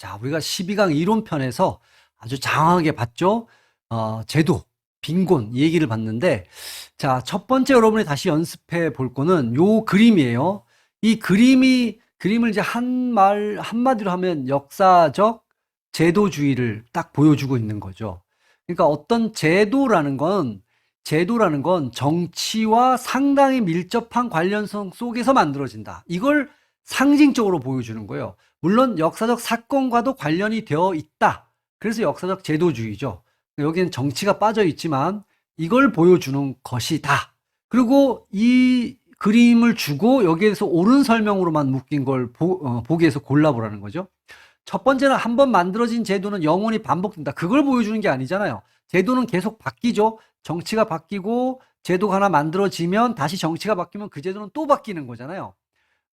자, 우리가 12강 이론편에서 아주 장황하게 봤죠? 제도, 빈곤 이 얘기를 봤는데, 자, 첫 번째 여러분이 다시 연습해 볼 거는 요 그림이에요. 이 그림을 이제 한마디로 하면 역사적 제도주의를 딱 보여주고 있는 거죠. 그러니까 어떤 제도라는 건 정치와 상당히 밀접한 관련성 속에서 만들어진다. 이걸 상징적으로 보여주는 거예요. 물론 역사적 사건과도 관련이 되어 있다. 그래서 역사적 제도주의죠. 여기는 정치가 빠져 있지만 이걸 보여주는 것이다. 그리고 이 그림을 주고 여기에서 옳은 설명으로만 묶인 걸 보기 위해서 골라보라는 거죠. 첫 번째는 한번 만들어진 제도는 영원히 반복된다. 그걸 보여주는 게 아니잖아요. 제도는 계속 바뀌죠. 정치가 바뀌고 제도가 하나 만들어지면 다시 정치가 바뀌면 그 제도는 또 바뀌는 거잖아요.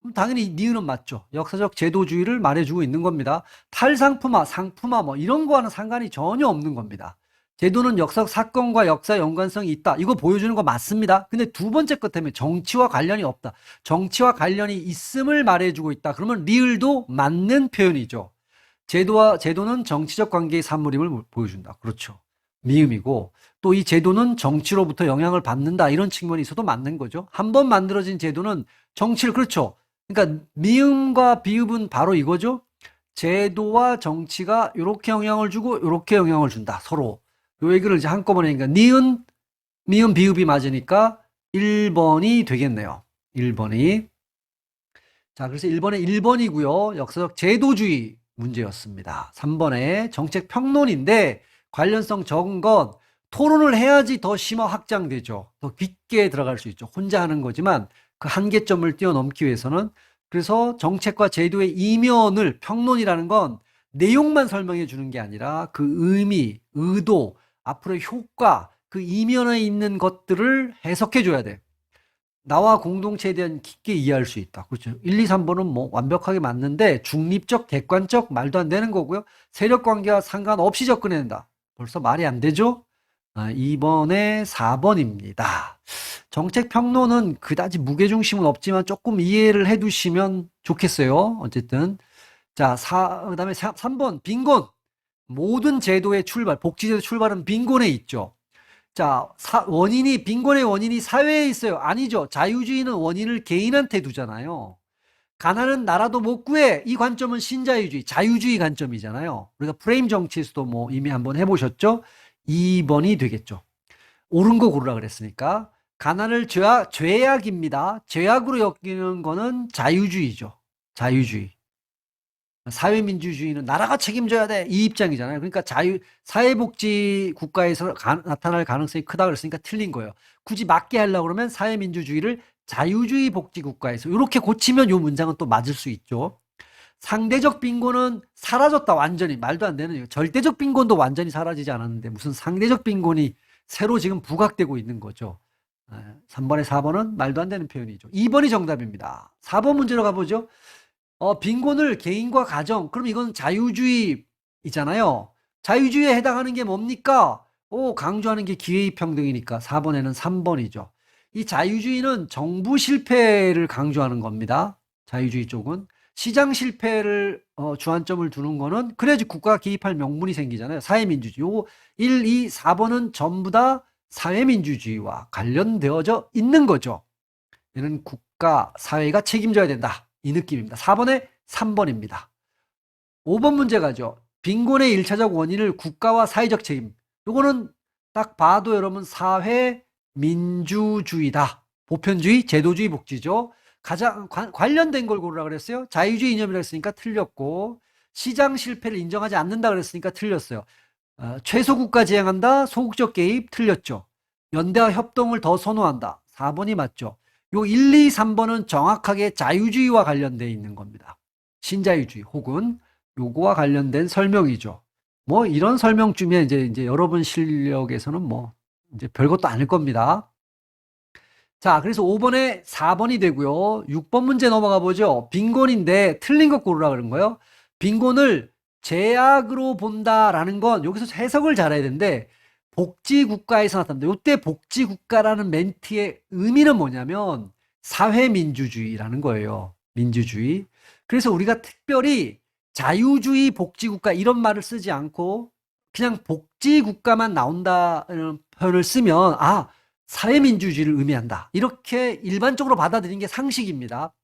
그럼 당연히 니은은 맞죠. 역사적 제도주의를 말해주고 있는 겁니다. 탈상품화, 상품화 뭐 이런 거와는 상관이 전혀 없는 겁니다. 제도는 역사적 사건과 역사 연관성이 있다. 이거 보여주는 거 맞습니다. 근데 두 번째 것 때문에 정치와 관련이 없다. 정치와 관련이 있음을 말해주고 있다. 그러면 리을도 맞는 표현이죠. 제도는 정치적 관계의 산물임을 보여준다. 그렇죠. 미음이고 또 이 제도는 정치로부터 영향을 받는다. 이런 측면이 있어도 맞는 거죠. 한번 만들어진 제도는 정치를 그렇죠. 그러니까 미음과 비읍은 바로 이거죠. 제도와 정치가 이렇게 영향을 주고 이렇게 영향을 준다. 서로. 요 얘기를 이제 한꺼번에 하니까 니은, 미음, 비읍이 맞으니까 1번이 되겠네요. 1번이. 자, 그래서 1번이고요. 역사적 제도주의 문제였습니다. 3번에 정책 평론인데 관련성 적은 건 토론을 해야지 더 심화 확장되죠. 더 깊게 들어갈 수 있죠. 혼자 하는 거지만 그 한계점을 뛰어넘기 위해서는 그래서 정책과 제도의 이면을 평론이라는 건 내용만 설명해 주는 게 아니라 그 의미, 의도, 앞으로의 효과, 그 이면에 있는 것들을 해석해 줘야 돼. 나와 공동체에 대한 깊게 이해할 수 있다. 그렇죠. 1, 2, 3번은 뭐 완벽하게 맞는데 중립적, 객관적 말도 안 되는 거고요. 세력 관계와 상관없이 접근해낸다. 벌써 말이 안 되죠? 2번에 4번입니다. 정책 평론은 그다지 무게중심은 없지만 조금 이해를 해 두시면 좋겠어요. 어쨌든. 자, 그다음에 3번 빈곤. 모든 제도의 출발, 복지제도 출발은 빈곤에 있죠. 자, 빈곤의 원인이 사회에 있어요. 아니죠. 자유주의는 원인을 개인한테 두잖아요. 가난은 나라도 못 구해. 이 관점은 신자유주의, 자유주의 관점이잖아요. 우리가 프레임 정치에서도 뭐 이미 한번 해보셨죠? 2번이 되겠죠. 옳은 거 고르라 그랬으니까. 가난을 죄악입니다. 죄악으로 여기는 거는 자유주의죠. 자유주의. 사회민주주의는 나라가 책임져야 돼. 이 입장이잖아요. 그러니까 사회복지 국가에서 나타날 가능성이 크다 그랬으니까 틀린 거예요. 굳이 맞게 하려고 그러면 사회민주주의를 자유주의 복지 국가에서 이렇게 고치면 이 문장은 또 맞을 수 있죠. 상대적 빈곤은 사라졌다. 완전히. 말도 안 되는. 절대적 빈곤도 완전히 사라지지 않았는데 무슨 상대적 빈곤이 새로 지금 부각되고 있는 거죠. 3번에 4번은 말도 안 되는 표현이죠. 2번이 정답입니다. 4번 문제로 가보죠. 빈곤을 개인과 가정, 그럼 이건 자유주의이잖아요. 자유주의에 해당하는 게 뭡니까? 강조하는 게 기회평등이니까 4번에는 3번이죠. 이 자유주의는 정부 실패를 강조하는 겁니다. 자유주의 쪽은. 시장 실패를 주안점을 두는 거는 그래야지 국가가 개입할 명분이 생기잖아요. 사회민주주의. 요거 1, 2, 4번은 전부 다 사회민주주의와 관련되어져 있는 거죠. 얘는 국가, 사회가 책임져야 된다. 이 느낌입니다. 4번에 3번입니다. 5번 문제 가죠. 빈곤의 1차적 원인을 국가와 사회적 책임. 요거는 딱 봐도 여러분 사회 민주주의다. 보편주의, 제도주의, 복지죠. 가장 관련된 걸 고르라 그랬어요. 자유주의 이념이라 했으니까 틀렸고 시장 실패를 인정하지 않는다 그랬으니까 틀렸어요. 최소 국가 지향한다. 소극적 개입 틀렸죠. 연대와 협동을 더 선호한다. 4번이 맞죠. 요 1, 2, 3번은 정확하게 자유주의와 관련되어 있는 겁니다. 신자유주의 혹은 요거와 관련된 설명이죠. 뭐 이런 설명쯤에 이제 여러분 실력에서는 뭐 이제 별것도 아닐 겁니다. 자, 그래서 5번에 4번이 되고요. 6번 문제 넘어가 보죠. 빈곤인데 틀린 것 고르라 그런 거예요. 빈곤을 제약으로 본다라는 건 여기서 해석을 잘해야 되는데 복지국가에서 나타난다. 이때 복지국가라는 멘트의 의미는 뭐냐면 사회민주주의라는 거예요. 민주주의. 그래서 우리가 특별히 자유주의 복지국가 이런 말을 쓰지 않고 그냥 복지국가만 나온다는 표현을 쓰면 사회민주주의를 의미한다. 이렇게 일반적으로 받아들이는 게 상식입니다.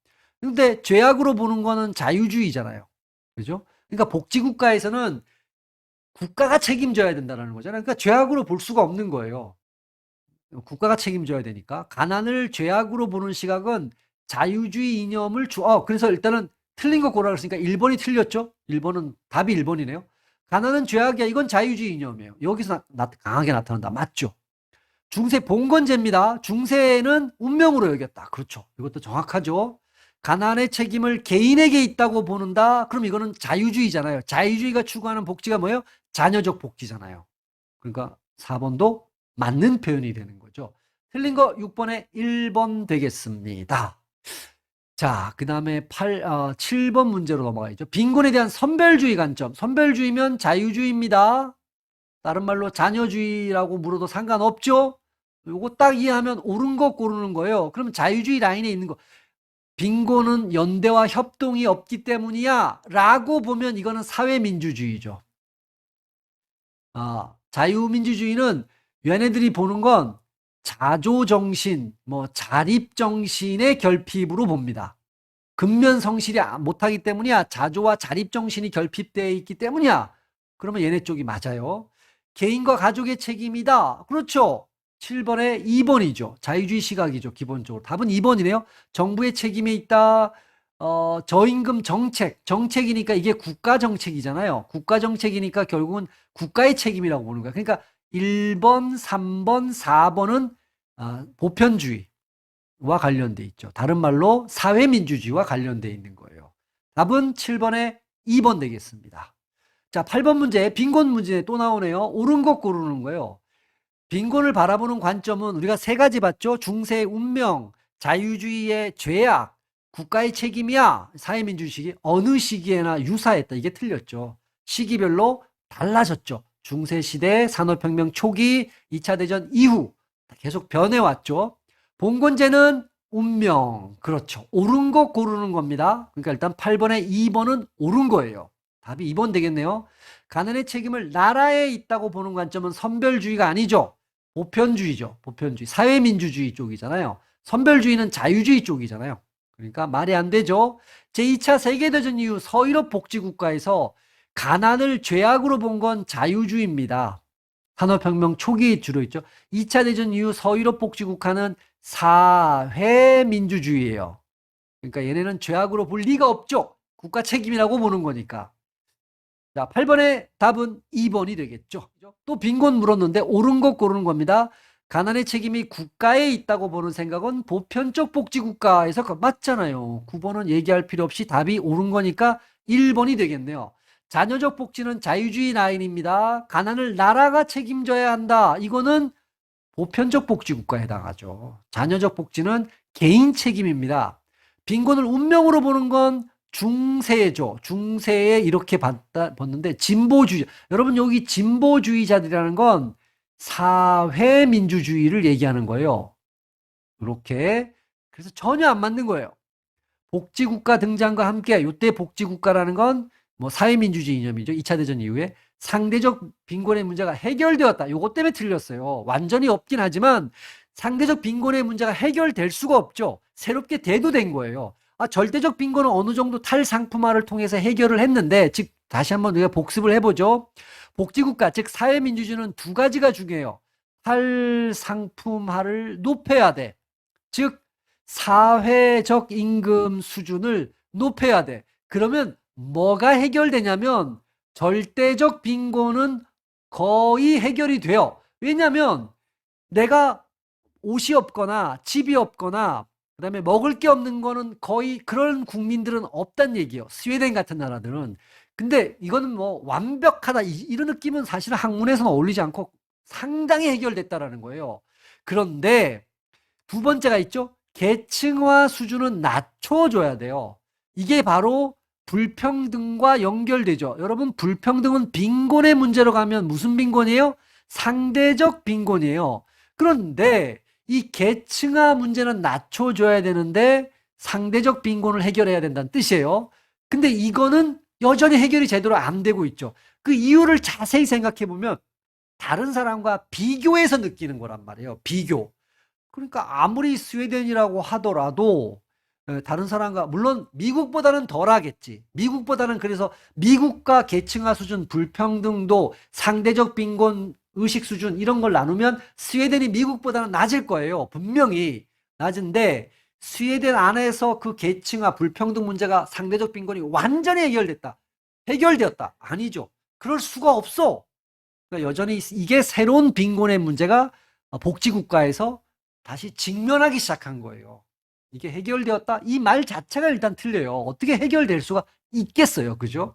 근데 죄악으로 보는 거는 자유주의잖아요. 그죠? 그러니까 복지국가에서는 국가가 책임져야 된다는 거잖아요. 그러니까 죄악으로 볼 수가 없는 거예요. 국가가 책임져야 되니까. 가난을 죄악으로 보는 시각은 자유주의 이념을 그래서 일단은 틀린 거 고르라 그랬으니까 1번이 틀렸죠? 1번은, 답이 1번이네요. 가난은 죄악이야. 이건 자유주의 이념이에요. 여기서 강하게 나타난다. 맞죠? 중세 봉건제입니다. 중세는 운명으로 여겼다. 그렇죠. 이것도 정확하죠. 가난의 책임을 개인에게 있다고 보는다. 그럼 이거는 자유주의잖아요. 자유주의가 추구하는 복지가 뭐예요? 자녀적 복지잖아요. 그러니까 4번도 맞는 표현이 되는 거죠. 틀린 거 6번에 1번 되겠습니다. 자, 그 다음에 7번 문제로 넘어가야죠. 빈곤에 대한 선별주의 관점. 선별주의면 자유주의입니다. 다른 말로 자녀주의라고 물어도 상관없죠? 요거 딱 이해하면 옳은 거 고르는 거예요. 그럼 자유주의 라인에 있는 거. 빈곤은 연대와 협동이 없기 때문이야 라고 보면 이거는 사회민주주의죠. 자유민주주의는 얘네들이 보는 건 자조정신, 자립정신의 결핍으로 봅니다. 근면성실이 못하기 때문이야. 자조와 자립정신이 결핍되어 있기 때문이야. 그러면 얘네 쪽이 맞아요. 개인과 가족의 책임이다. 그렇죠. 7번에 2번이죠. 자유주의 시각이죠. 기본적으로. 답은 2번이네요. 정부의 책임에 있다. 저임금 정책이니까 이게 국가 정책이잖아요. 국가 정책이니까 결국은 국가의 책임이라고 보는 거야. 그러니까 1번, 3번, 4번은 보편주의와 관련돼 있죠. 다른 말로 사회민주주의와 관련돼 있는 거예요. 답은 7번에 2번 되겠습니다. 자, 8번 문제, 빈곤 문제 또 나오네요. 옳은 것 고르는 거예요. 빈곤을 바라보는 관점은 우리가 세 가지 봤죠. 중세의 운명, 자유주의의 죄악, 국가의 책임이야. 사회민주주의 어느 시기에나 유사했다. 이게 틀렸죠. 시기별로 달라졌죠. 중세시대, 산업혁명 초기, 2차 대전 이후 계속 변해왔죠. 봉건제는 운명. 그렇죠. 옳은 것 고르는 겁니다. 그러니까 일단 8번에 2번은 옳은 거예요. 답이 2번 되겠네요. 가난의 책임을 나라에 있다고 보는 관점은 선별주의가 아니죠. 보편주의죠. 보편주의. 사회민주주의 쪽이잖아요. 선별주의는 자유주의 쪽이잖아요. 그러니까 말이 안 되죠. 제2차 세계대전 이후 서유럽 복지국가에서 가난을 죄악으로 본 건 자유주의입니다. 산업혁명 초기에 주로 있죠. 2차 대전 이후 서유럽 복지국가는 사회민주주의예요. 그러니까 얘네는 죄악으로 볼 리가 없죠. 국가 책임이라고 보는 거니까. 자, 8번의 답은 2번이 되겠죠. 또 빈곤 물었는데 옳은 것 고르는 겁니다. 가난의 책임이 국가에 있다고 보는 생각은 보편적 복지국가에서 맞잖아요. 9번은 얘기할 필요 없이 답이 옳은 거니까 1번이 되겠네요. 자녀적 복지는 자유주의 라인입니다. 가난을 나라가 책임져야 한다. 이거는 보편적 복지국가에 해당하죠. 자녀적 복지는 개인 책임입니다. 빈곤을 운명으로 보는 건 중세죠. 중세에 이렇게 봤는데 진보주의. 여러분 여기 진보주의자들이라는 건 사회민주주의를 얘기하는 거예요. 이렇게. 그래서 전혀 안 맞는 거예요. 복지국가 등장과 함께 이때 복지국가라는 건 사회민주주의 이념이죠. 2차 대전 이후에 상대적 빈곤의 문제가 해결되었다. 요것 때문에 틀렸어요. 완전히 없긴 하지만 상대적 빈곤의 문제가 해결될 수가 없죠. 새롭게 대두된 거예요. 절대적 빈곤은 어느 정도 탈상품화를 통해서 해결을 했는데, 즉 다시 한번 우리가 복습을 해보죠. 복지국가, 즉 사회민주주의는 두 가지가 중요해요. 탈상품화를 높여야 돼. 즉 사회적 임금 수준을 높여야 돼. 그러면 뭐가 해결되냐면 절대적 빈곤은 거의 해결이 돼요. 왜냐하면 내가 옷이 없거나 집이 없거나 그다음에 먹을 게 없는 거는 거의 그런 국민들은 없단 얘기예요. 스웨덴 같은 나라들은. 근데 이거는 완벽하다 이런 느낌은 사실은 학문에서는 어울리지 않고 상당히 해결됐다라는 거예요. 그런데 두 번째가 있죠. 계층화 수준은 낮춰줘야 돼요. 이게 바로 불평등과 연결되죠. 여러분 불평등은 빈곤의 문제로 가면 무슨 빈곤이에요? 상대적 빈곤이에요. 그런데 이 계층화 문제는 낮춰줘야 되는데 상대적 빈곤을 해결해야 된다는 뜻이에요. 근데 이거는 여전히 해결이 제대로 안 되고 있죠. 그 이유를 자세히 생각해 보면 다른 사람과 비교해서 느끼는 거란 말이에요. 비교. 그러니까 아무리 스웨덴이라고 하더라도 다른 사람과 물론 미국보다는 덜하겠지. 미국보다는 그래서 미국과 계층화 수준, 불평등도, 상대적 빈곤, 의식 수준 이런 걸 나누면 스웨덴이 미국보다는 낮을 거예요. 분명히 낮은데 스웨덴 안에서 그 계층화, 불평등 문제가 상대적 빈곤이 완전히 해결됐다. 해결되었다. 아니죠. 그럴 수가 없어. 그러니까 여전히 이게 새로운 빈곤의 문제가 복지국가에서 다시 직면하기 시작한 거예요. 이게 해결되었다? 이 말 자체가 일단 틀려요. 어떻게 해결될 수가 있겠어요. 그죠?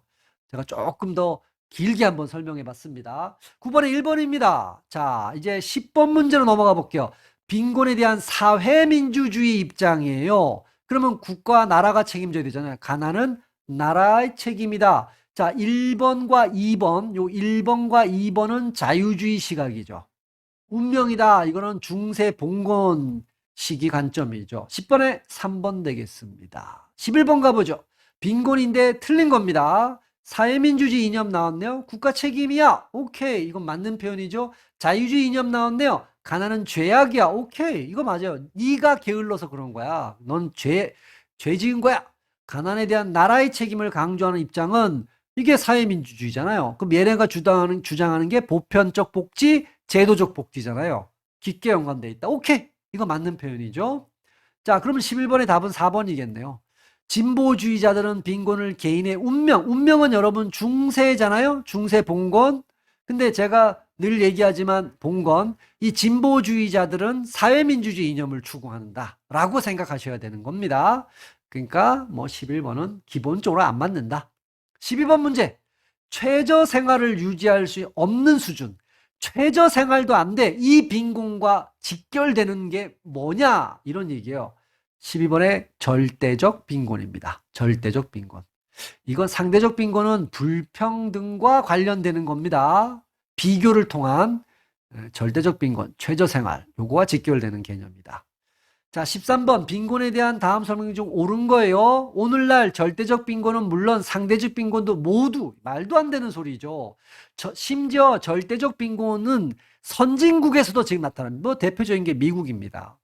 제가 조금 더 길게 한번 설명해 봤습니다. 9번에 1번입니다. 자, 이제 10번 문제로 넘어가 볼게요. 빈곤에 대한 사회민주주의 입장이에요. 그러면 국가, 나라가 책임져야 되잖아요. 가난은 나라의 책임이다. 자, 1번과 2번, 요 1번과 2번은 자유주의 시각이죠. 운명이다. 이거는 중세 봉건 시기 관점이죠. 10번에 3번 되겠습니다. 11번 가보죠. 빈곤인데 틀린 겁니다. 사회민주주의 이념 나왔네요. 국가 책임이야. 오케이. 이건 맞는 표현이죠. 자유주의 이념 나왔네요. 가난은 죄악이야. 오케이. 이거 맞아요. 네가 게을러서 그런 거야. 넌 죄 지은 거야. 가난에 대한 나라의 책임을 강조하는 입장은 이게 사회민주주의잖아요. 그럼 얘네가 주장하는 게 보편적 복지, 제도적 복지잖아요. 깊게 연관돼 있다. 오케이. 이거 맞는 표현이죠. 자, 그러면 11번의 답은 4번이겠네요. 진보주의자들은 빈곤을 개인의 운명은 여러분 중세잖아요. 중세 봉건. 근데 제가 늘 얘기하지만 봉건, 이 진보주의자들은 사회민주주의 이념을 추구한다 라고 생각하셔야 되는 겁니다. 그러니까 뭐 11번은 기본적으로 안 맞는다. 12번 문제. 최저 생활을 유지할 수 없는 수준. 최저 생활도 안 돼. 이 빈곤과 직결되는 게 뭐냐? 이런 얘기예요. 12번의 절대적 빈곤입니다. 절대적 빈곤. 이건 상대적 빈곤은 불평등과 관련되는 겁니다. 비교를 통한 절대적 빈곤, 최저 생활. 요거와 직결되는 개념이다. 자, 13번 빈곤에 대한 다음 설명 중 옳은 거예요. 오늘날 절대적 빈곤은 물론 상대적 빈곤도 모두 말도 안 되는 소리죠. 심지어 절대적 빈곤은 선진국에서도 지금 나타납니다. 뭐 대표적인 게 미국입니다.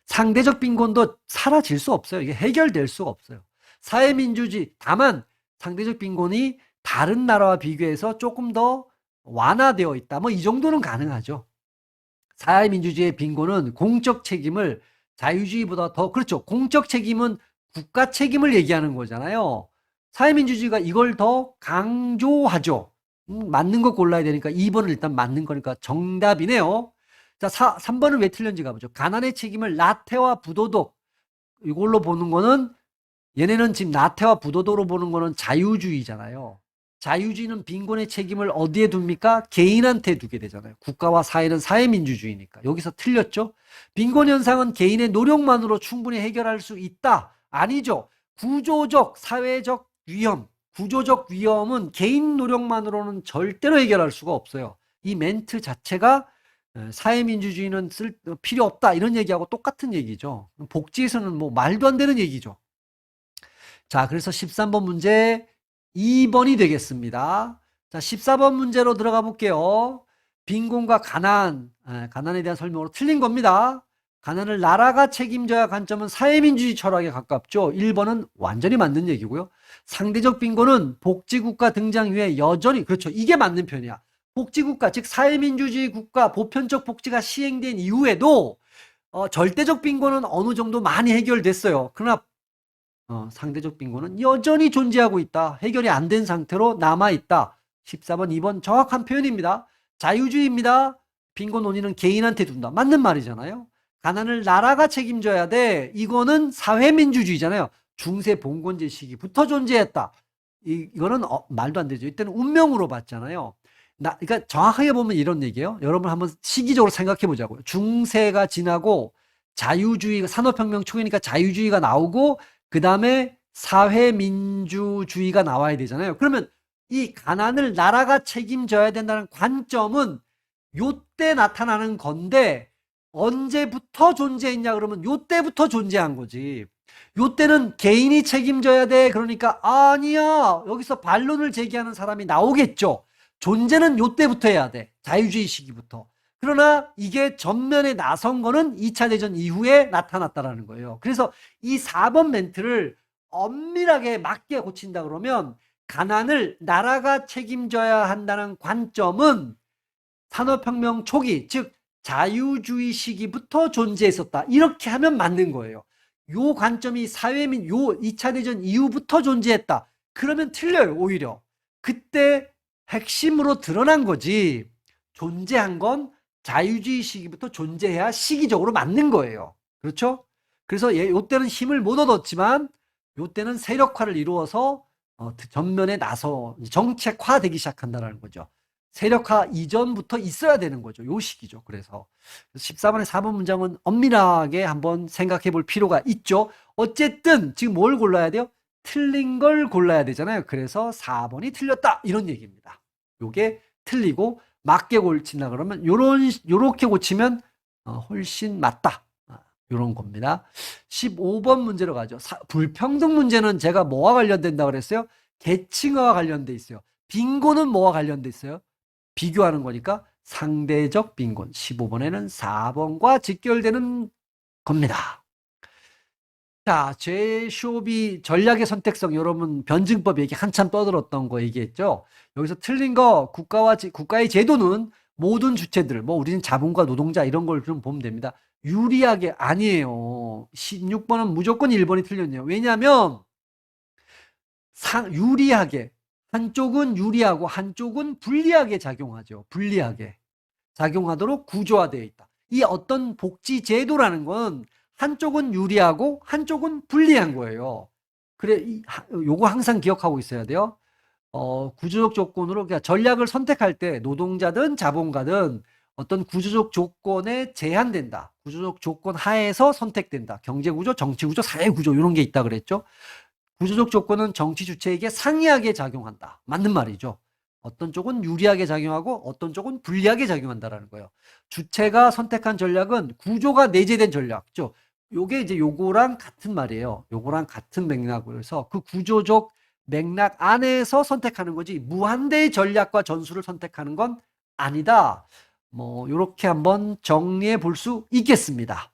상대적 빈곤도 사라질 수 없어요. 이게 해결될 수가 없어요. 사회민주주의, 다만 상대적 빈곤이 다른 나라와 비교해서 조금 더 완화되어 있다. 뭐 이 정도는 가능하죠. 사회민주주의의 빈곤은 공적 책임을 자유주의보다 더, 그렇죠. 공적 책임은 국가 책임을 얘기하는 거잖아요. 사회민주주의가 이걸 더 강조하죠. 맞는 거 골라야 되니까 2번은 일단 맞는 거니까 정답이네요. 자, 3번은 왜 틀렸는지 가보죠. 가난의 책임을 나태와 부도덕, 이걸로 보는 거는, 얘네는 지금 나태와 부도덕으로 보는 거는 자유주의잖아요. 자유주의는 빈곤의 책임을 어디에 둡니까? 개인한테 두게 되잖아요. 국가와 사회는 사회민주주의니까. 여기서 틀렸죠? 빈곤 현상은 개인의 노력만으로 충분히 해결할 수 있다. 아니죠. 구조적, 사회적 위험, 구조적 위험은 개인 노력만으로는 절대로 해결할 수가 없어요. 이 멘트 자체가 사회민주주의는 필요 없다. 이런 얘기하고 똑같은 얘기죠. 복지에서는 뭐 말도 안 되는 얘기죠. 자, 그래서 13번 문제 2번이 되겠습니다. 자, 14번 문제로 들어가 볼게요. 빈곤과 가난에 대한 설명으로 틀린 겁니다. 가난을 나라가 책임져야 관점은 사회민주주의 철학에 가깝죠. 1번은 완전히 맞는 얘기고요. 상대적 빈곤은 복지국가 등장 이후에 여전히, 그렇죠. 이게 맞는 편이야. 복지국가, 즉 사회민주주의 국가, 보편적 복지가 시행된 이후에도 절대적 빈곤은 어느 정도 많이 해결됐어요. 그러나 상대적 빈곤은 여전히 존재하고 있다. 해결이 안 된 상태로 남아있다. 14번, 2번 정확한 표현입니다. 자유주의입니다. 빈곤 원인은 개인한테 둔다. 맞는 말이잖아요. 가난을 나라가 책임져야 돼. 이거는 사회민주주의잖아요. 중세 봉건제 시기부터 존재했다. 이거는 말도 안 되죠. 이때는 운명으로 봤잖아요. 그러니까 정확하게 보면 이런 얘기예요. 여러분 한번 시기적으로 생각해 보자고요. 중세가 지나고 자유주의가, 산업혁명 초기니까 자유주의가 나오고 그 다음에 사회민주주의가 나와야 되잖아요. 그러면 이 가난을 나라가 책임져야 된다는 관점은 요때 나타나는 건데 언제부터 존재했냐 그러면 요때부터 존재한 거지. 요때는 개인이 책임져야 돼. 그러니까 아니야. 여기서 반론을 제기하는 사람이 나오겠죠. 존재는 요때부터 해야 돼. 자유주의 시기부터. 그러나 이게 전면에 나선 거는 2차 대전 이후에 나타났다라는 거예요. 그래서 이 4번 멘트를 엄밀하게 맞게 고친다 그러면 가난을 나라가 책임져야 한다는 관점은 산업혁명 초기, 즉 자유주의 시기부터 존재했었다. 이렇게 하면 맞는 거예요. 요 관점이 사회민, 요 2차 대전 이후부터 존재했다. 그러면 틀려요, 오히려. 그때 핵심으로 드러난 거지. 존재한 건 자유주의 시기부터 존재해야 시기적으로 맞는 거예요. 그렇죠? 그래서 요때는 힘을 못 얻었지만 요때는 세력화를 이루어서 전면에 나서 정책화되기 시작한다는 거죠. 세력화 이전부터 있어야 되는 거죠. 요 시기죠. 그래서 14번의 4번 문장은 엄밀하게 한번 생각해 볼 필요가 있죠. 어쨌든 지금 뭘 골라야 돼요? 틀린 걸 골라야 되잖아요. 그래서 4번이 틀렸다. 이런 얘기입니다. 요게 틀리고 맞게 고친다 그러면 요렇게 고치면 훨씬 맞다. 요런 겁니다. 15번 문제로 가죠. 불평등 문제는 제가 뭐와 관련된다 그랬어요? 계층화와 관련돼 있어요. 빈곤은 뭐와 관련돼 있어요? 비교하는 거니까 상대적 빈곤. 15번에는 4번과 직결되는 겁니다. 자, 제쇼비 전략의 선택성, 여러분 변증법 얘기 한참 떠들었던 거 얘기했죠. 여기서 틀린 거, 국가의 제도는 모든 주체들, 뭐 우리는 자본과 노동자 이런 걸 좀 보면 됩니다. 유리하게 아니에요. 16번은 무조건 1번이 틀렸네요. 왜냐하면 유리하게, 한쪽은 유리하고 한쪽은 불리하게 작용하죠. 불리하게 작용하도록 구조화되어 있다. 이 어떤 복지 제도라는 건 한쪽은 유리하고 한쪽은 불리한 거예요. 그래, 요거 항상 기억하고 있어야 돼요. 구조적 조건으로, 그러니까 전략을 선택할 때 노동자든 자본가든 어떤 구조적 조건에 제한된다. 구조적 조건 하에서 선택된다. 경제구조, 정치구조, 사회구조 이런 게 있다 그랬죠. 구조적 조건은 정치 주체에게 상이하게 작용한다. 맞는 말이죠. 어떤 쪽은 유리하게 작용하고 어떤 쪽은 불리하게 작용한다라는 거예요. 주체가 선택한 전략은 구조가 내재된 전략죠. 요게 이제 요거랑 같은 말이에요. 요거랑 같은 맥락으로 해서 그 구조적 맥락 안에서 선택하는 거지 무한대의 전략과 전술을 선택하는 건 아니다. 뭐 요렇게 한번 정리해 볼 수 있겠습니다.